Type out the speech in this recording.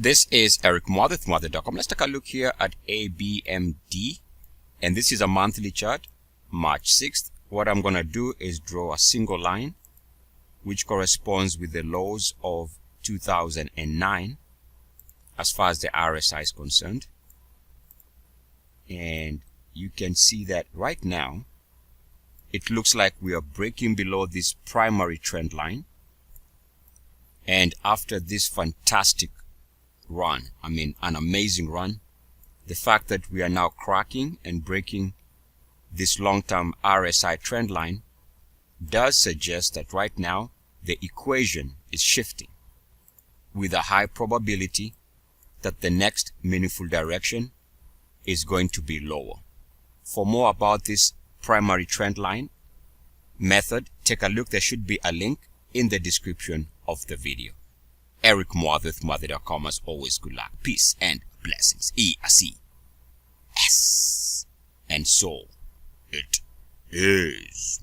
This is Eric Mother with Mother.com. Let's take a look here at ABMD, and this is a monthly chart, March 6th. What I'm going to do is draw a single line which corresponds with the lows of 2009 as far as the RSI is concerned. And you can see that right now it looks like we are breaking below this primary trend line. And after this fantastic run, I mean an amazing run, the fact that we are now cracking and breaking this long-term RSI trend line does suggest that right now the equation is shifting with a high probability that the next meaningful direction is going to be lower. For more about this primary trend line method, take a look. There should be a link in the description of the video. Eric Mother with Mother.com. As always, good luck, peace, and blessings. E-A-C-S. And so it is.